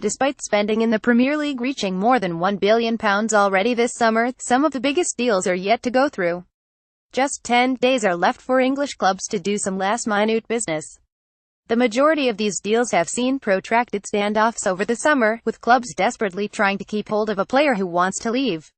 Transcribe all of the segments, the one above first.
Despite spending in the Premier League reaching more than £1 billion already this summer, some of the biggest deals are yet to go through. Just 10 days are left for English clubs to do some last-minute business. The majority of these deals have seen protracted standoffs over the summer, with clubs desperately trying to keep hold of a player who wants to leave.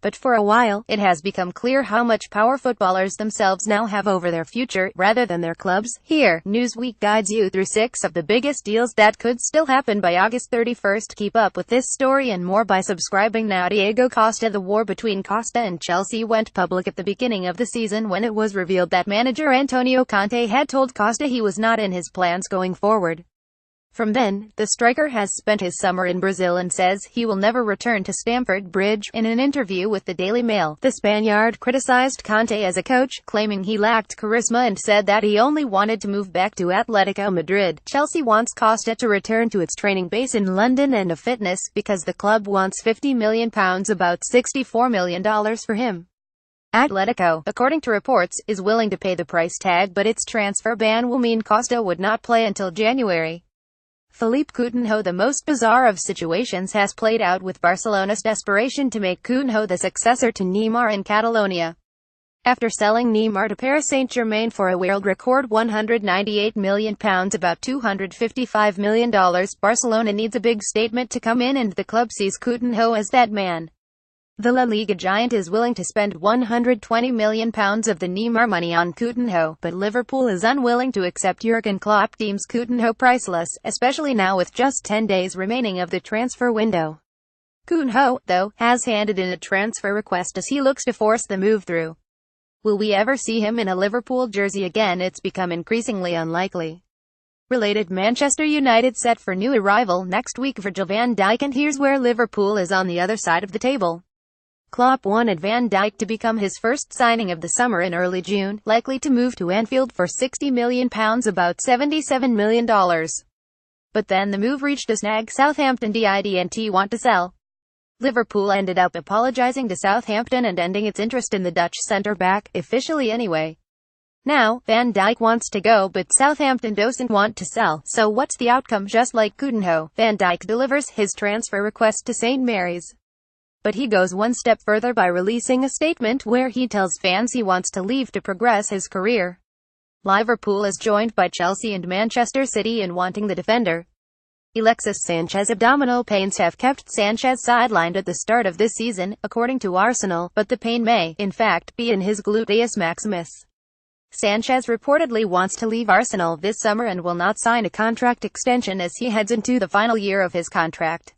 But for a while, it has become clear how much power footballers themselves now have over their future, rather than their clubs. Here, Newsweek guides you through 6 of the biggest deals that could still happen by August 31st. Keep up with this story and more by subscribing now. Diego Costa. The war between Costa and Chelsea went public at the beginning of the season when it was revealed that manager Antonio Conte had told Costa he was not in his plans going forward. From then, the striker has spent his summer in Brazil and says he will never return to Stamford Bridge. In an interview with the Daily Mail, the Spaniard criticized Conte as a coach, claiming he lacked charisma and said that he only wanted to move back to Atletico Madrid. Chelsea wants Costa to return to its training base in London and a fitness, because the club wants £50 million, about $64 million for him. Atletico, according to reports, is willing to pay the price tag, but its transfer ban will mean Costa would not play until January. Philippe Coutinho. The most bizarre of situations has played out with Barcelona's desperation to make Coutinho the successor to Neymar in Catalonia. After selling Neymar to Paris Saint-Germain for a world record £198 million, about $255 million, Barcelona needs a big statement to come in, and the club sees Coutinho as that man. The La Liga giant is willing to spend £120 million of the Neymar money on Coutinho, but Liverpool is unwilling to accept. Jurgen Klopp deems Coutinho priceless, especially now with just 10 days remaining of the transfer window. Coutinho, though, has handed in a transfer request as he looks to force the move through. Will we ever see him in a Liverpool jersey again? It's become increasingly unlikely. Related: Manchester United set for new arrival next week, Virgil van Dijk. And here's where Liverpool is on the other side of the table. Klopp wanted Van Dijk to become his first signing of the summer in early June, likely to move to Anfield for £60 million, about $77 million. But then the move reached a snag. Southampton didn't want to sell. Liverpool ended up apologising to Southampton and ending its interest in the Dutch centre-back, officially anyway. Now, Van Dijk wants to go, but Southampton doesn't want to sell. So what's the outcome? Just like Coutinho, Van Dijk delivers his transfer request to St. Mary's. But he goes one step further by releasing a statement where he tells fans he wants to leave to progress his career. Liverpool is joined by Chelsea and Manchester City in wanting the defender. Alexis Sanchez. Abdominal pains have kept Sanchez sidelined at the start of this season, according to Arsenal, but the pain may, in fact, be in his gluteus maximus. Sanchez reportedly wants to leave Arsenal this summer and will not sign a contract extension as he heads into the final year of his contract.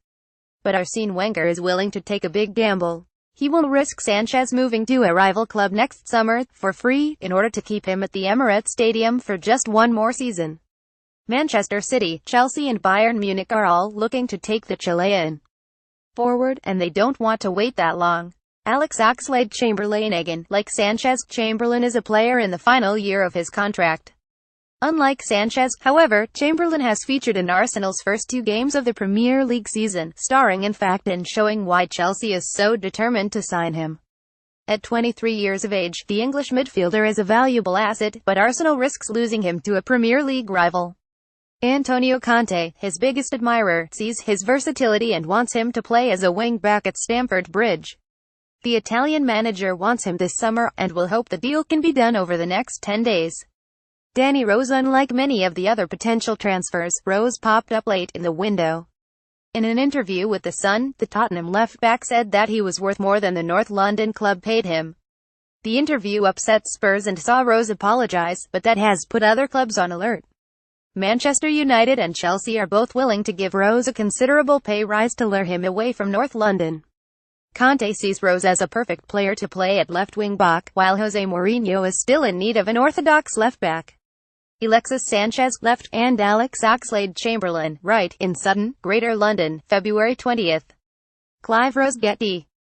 But Arsene Wenger is willing to take a big gamble. He will risk Sanchez moving to a rival club next summer, for free, in order to keep him at the Emirates Stadium for just one more season. Manchester City, Chelsea and Bayern Munich are all looking to take the Chilean forward, and they don't want to wait that long. Alex Oxlade-Chamberlain. Again, like Sanchez, Chamberlain is a player in the final year of his contract. Unlike Sanchez, however, Chamberlain has featured in Arsenal's first 2 games of the Premier League season, starring in fact and showing why Chelsea is so determined to sign him. At 23 years of age, the English midfielder is a valuable asset, but Arsenal risks losing him to a Premier League rival. Antonio Conte, his biggest admirer, sees his versatility and wants him to play as a wing-back at Stamford Bridge. The Italian manager wants him this summer, and will hope the deal can be done over the next 10 days. Danny Rose. Unlike many of the other potential transfers, Rose popped up late in the window. In an interview with The Sun, the Tottenham left-back said that he was worth more than the North London club paid him. The interview upset Spurs and saw Rose apologise, but that has put other clubs on alert. Manchester United and Chelsea are both willing to give Rose a considerable pay rise to lure him away from North London. Conte sees Rose as a perfect player to play at left wing-back, while Jose Mourinho is still in need of an orthodox left-back. Alexis Sanchez, left, and Alex Oxlade-Chamberlain, right, in Sutton, Greater London, February 20th. Clive Rose. Getty.